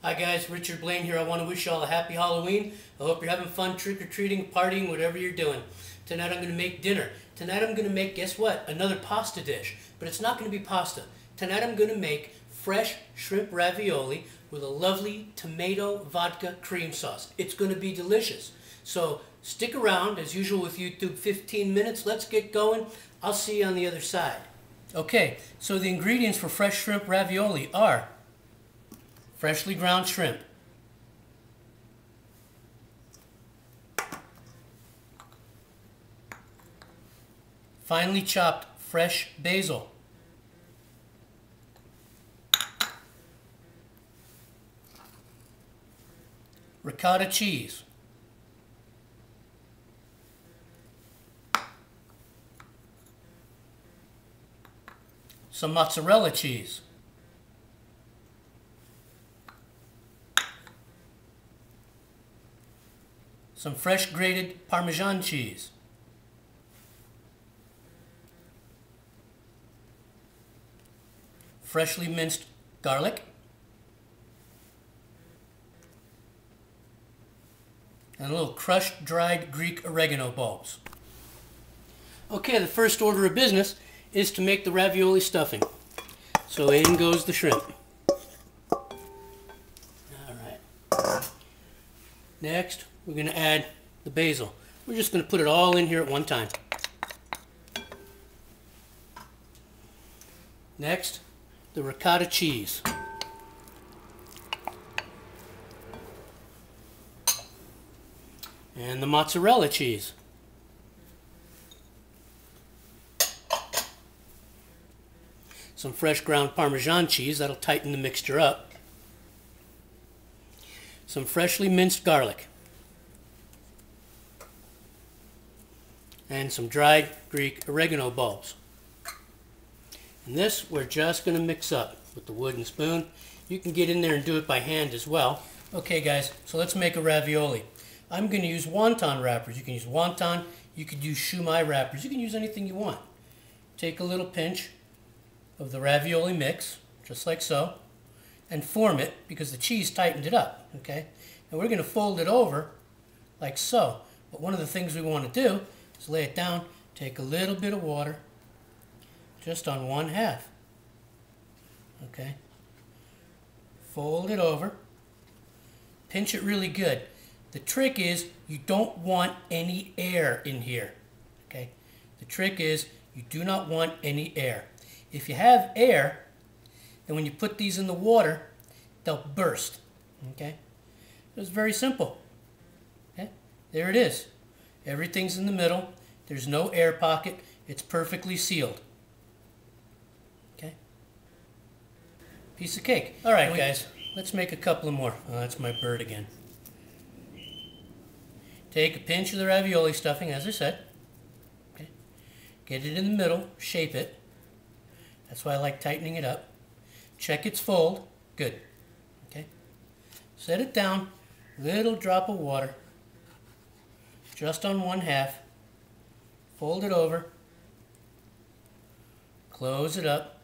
Hi guys, Richard Blaine here. I want to wish you all a happy Halloween. I hope you're having fun trick-or-treating, partying, whatever you're doing. Tonight I'm going to make dinner. Tonight I'm going to make, guess what? Another pasta dish. But it's not going to be pasta. Tonight I'm going to make fresh shrimp ravioli with a lovely tomato vodka cream sauce. It's going to be delicious. So stick around, as usual with YouTube, 15 minutes. Let's get going. I'll see you on the other side. Okay, so the ingredients for fresh shrimp ravioli are freshly ground shrimp, finely chopped fresh basil, ricotta cheese, some mozzarella cheese, some fresh grated Parmesan cheese, freshly minced garlic, and a little crushed dried Greek oregano bulbs. Okay, the first order of business is to make the ravioli stuffing. So in goes the shrimp. Alright. Next, we're going to add the basil. We're just going to put it all in here at one time. Next, the ricotta cheese. And the mozzarella cheese. Some fresh ground Parmesan cheese, that'll tighten the mixture up. Some freshly minced garlic. And some dried Greek oregano bulbs. And this we're just going to mix up with the wooden spoon. You can get in there and do it by hand as well. Okay guys, so let's make a ravioli. I'm going to use wonton wrappers. You can use wonton, you could use shumai wrappers, you can use anything you want. Take a little pinch of the ravioli mix, just like so, and form it because the cheese tightened it up, okay? And we're going to fold it over like so. But one of the things we want to do is lay it down, take a little bit of water, just on 1/2, okay? Fold it over, pinch it really good. The trick is you don't want any air in here, okay? The trick is you do not want any air. If you have air, then when you put these in the water, they'll burst, okay? It's very simple, okay? There it is. Everything's in the middle. There's no air pocket. It's perfectly sealed, okay? Piece of cake. All right, guys, let's make a couple of more. Oh, that's my bird again. Take a pinch of the ravioli stuffing, as I said, okay? Get it in the middle, shape it. That's why I like tightening it up. Check its fold. Good. Okay. Set it down. Little drop of water. Just on 1/2. Fold it over. Close it up.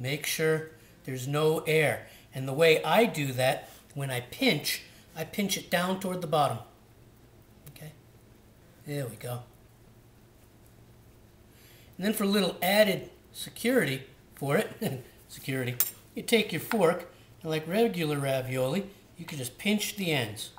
Make sure there's no air. And the way I do that, when I pinch it down toward the bottom. Okay. There we go. And then for a little added security for it, you take your fork, and like regular ravioli, you can just pinch the ends.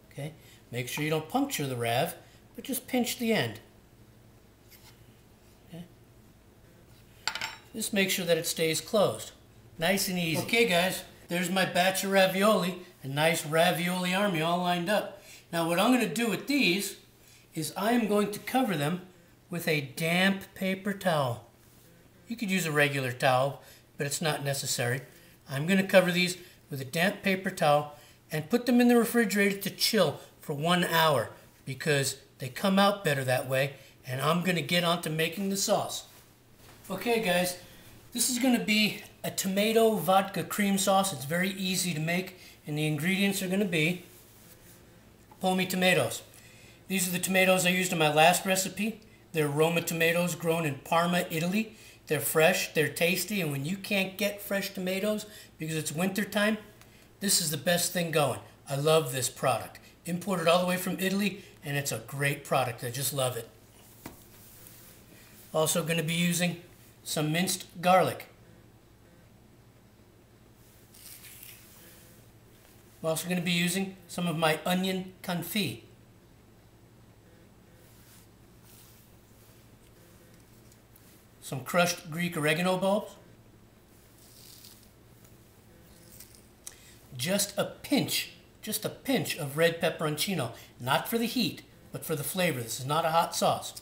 Okay? Make sure you don't puncture the rav, but just pinch the end. Okay? Just make sure that it stays closed. Nice and easy. Okay guys, there's my batch of ravioli, a nice ravioli army all lined up. Now what I'm going to do with these is I am going to cover them with a damp paper towel. You could use a regular towel, but it's not necessary. I'm going to cover these with a damp paper towel and put them in the refrigerator to chill for 1 hour because they come out better that way, and I'm going to get on to making the sauce. Okay guys, this is going to be a tomato vodka cream sauce. It's very easy to make, and the ingredients are going to be Pomi tomatoes. These are the tomatoes I used in my last recipe. They're Roma tomatoes grown in Parma, Italy. They're fresh, they're tasty, and when you can't get fresh tomatoes because it's winter time, this is the best thing going. I love this product. Imported all the way from Italy, and it's a great product. I just love it. Also going to be using some minced garlic. I'm also going to be using some of my onion confit. Some crushed Greek oregano bulbs. Just a pinch of red pepperoncino. Not for the heat, but for the flavor. This is not a hot sauce.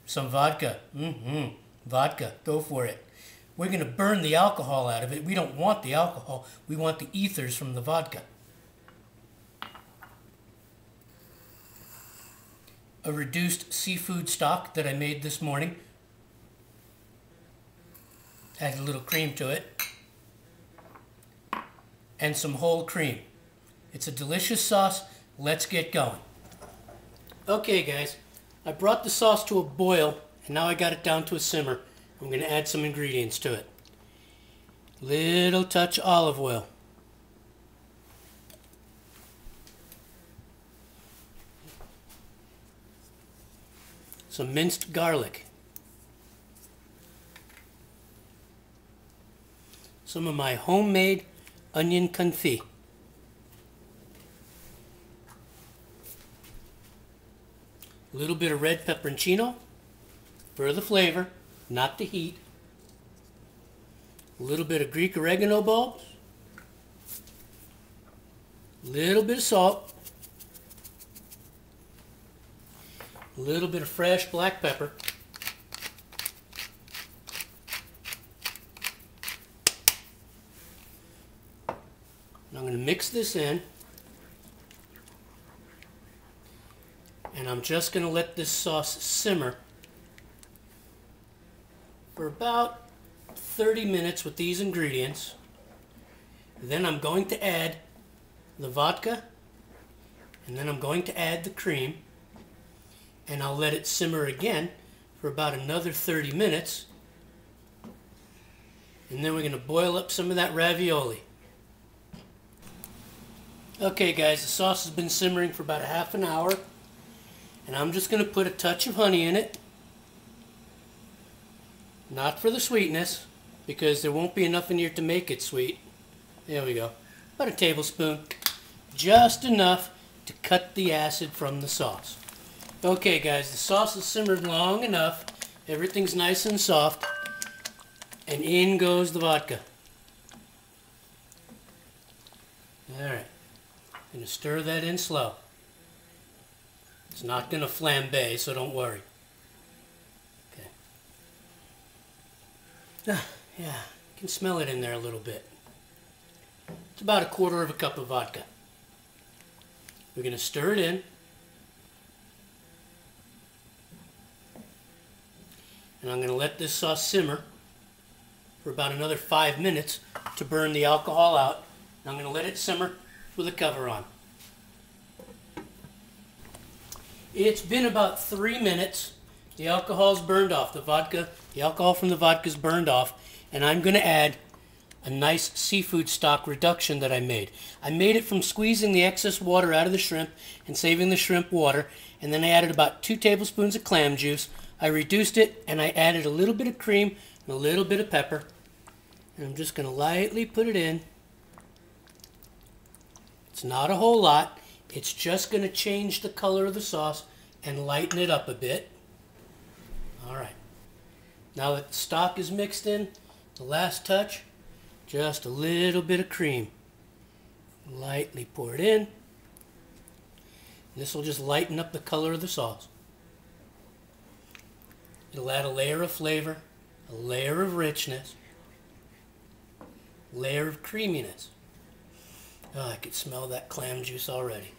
Some vodka. Vodka. Go for it. We're going to burn the alcohol out of it. We don't want the alcohol. We want the ethers from the vodka. A reduced seafood stock that I made this morning. Add a little cream to it. And some whole cream. It's a delicious sauce. Let's get going. Okay guys, I brought the sauce to a boil and now I got it down to a simmer. I'm going to add some ingredients to it. Little touch olive oil. Some minced garlic. Some of my homemade onion confit. A little bit of red pepperoncino for the flavor, not the heat. A little bit of Greek oregano bulbs. A little bit of salt. A little bit of fresh black pepper. And I'm going to mix this in. And I'm just going to let this sauce simmer for about 30 minutes with these ingredients. Then I'm going to add the vodka, and then I'm going to add the cream, and I'll let it simmer again for about another 30 minutes. And then we're going to boil up some of that ravioli. Okay guys, the sauce has been simmering for about a half an hour, and I'm just going to put a touch of honey in it. Not for the sweetness, because there won't be enough in here to make it sweet. There we go. About a tablespoon. Just enough to cut the acid from the sauce. Okay guys, the sauce has simmered long enough. Everything's nice and soft. And in goes the vodka. Alright. Going to stir that in slow. It's not going to flambe, so don't worry. Okay. Yeah, you can smell it in there a little bit. It's about 1/4 cup of vodka. We're going to stir it in. And I'm going to let this sauce simmer for about another 5 minutes to burn the alcohol out. And I'm going to let it simmer with a cover on. It's been about 3 minutes. The alcohol's burned off. The alcohol from the vodka's burned off. And I'm going to add a nice seafood stock reduction that I made. I made it from squeezing the excess water out of the shrimp and saving the shrimp water. And then I added about 2 tablespoons of clam juice. I reduced it and I added a little bit of cream and a little bit of pepper. And I'm just going to lightly put it in. It's not a whole lot. It's just going to change the color of the sauce and lighten it up a bit. Alright. Now that the stock is mixed in, the last touch, just a little bit of cream. Lightly pour it in. This will just lighten up the color of the sauce. It'll add a layer of flavor, a layer of richness, a layer of creaminess. Oh, I could smell that clam juice already.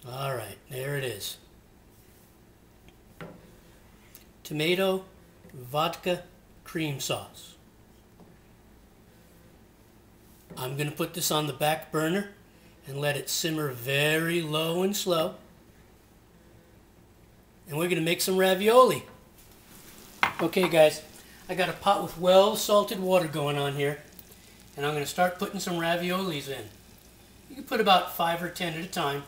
Alright, there it is. Tomato vodka cream sauce. I'm going to put this on the back burner and let it simmer very low and slow. and we're going to make some ravioli. Okay guys, I got a pot with well salted water going on here, and I'm going to start putting some raviolis in. You can put about 5 or 10 at a time.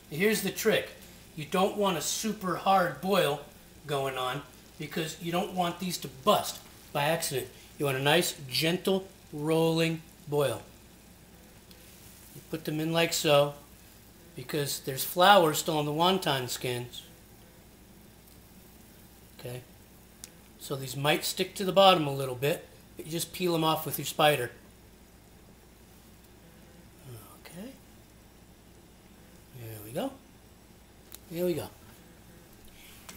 And here's the trick. You don't want a super hard boil going on because you don't want these to bust by accident. You want a nice gentle rolling boil. You put them in like so because there's flour still on the wonton skins. Okay, so these might stick to the bottom a little bit, but you just peel them off with your spider. Okay, there we go. Here we go.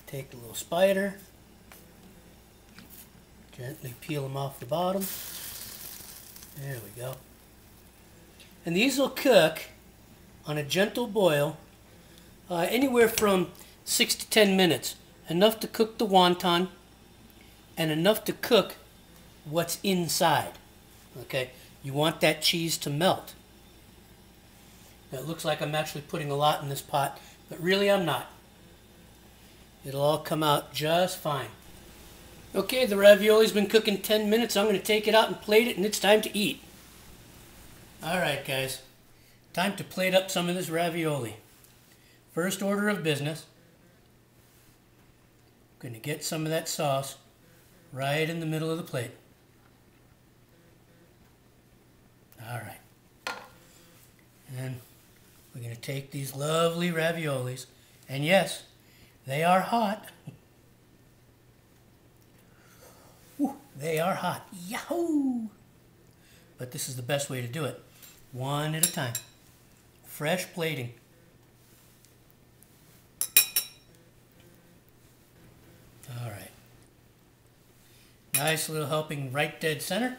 Take the little spider, gently peel them off the bottom. There we go. And these will cook on a gentle boil anywhere from 6 to 10 minutes. Enough to cook the wonton and enough to cook what's inside. Okay, you want that cheese to melt. Now, it looks like I'm actually putting a lot in this pot, but really I'm not. It'll all come out just fine. Okay, the ravioli's been cooking 10 minutes. I'm going to take it out and plate it, and it's time to eat. Alright guys, time to plate up some of this ravioli. First order of business, I'm going to get some of that sauce right in the middle of the plate. Alright, and we're going to take these lovely raviolis, and yes, they are hot. Whew, they are hot. Yahoo! But this is the best way to do it. One at a time. Fresh plating. Alright. Nice little helping right dead center.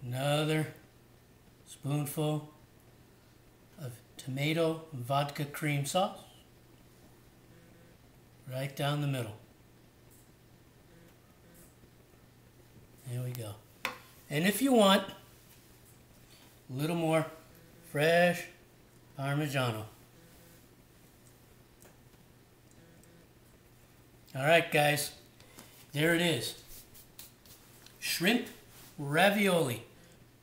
Another spoonful of tomato vodka cream sauce. Right down the middle. There we go. And if you want a little more fresh Parmesan. Alright guys, there it is. Shrimp ravioli.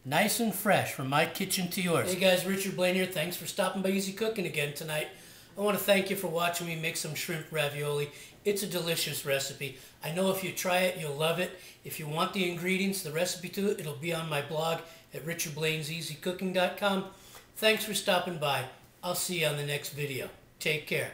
Nice and fresh from my kitchen to yours. Hey guys, Richard Blaine here. Thanks for stopping by Easy Cooking again tonight. I want to thank you for watching me make some shrimp ravioli. It's a delicious recipe. I know if you try it, you'll love it. If you want the ingredients, the recipe to it, it'll be on my blog at richardblaineseasycooking.com. Thanks for stopping by. I'll see you on the next video. Take care.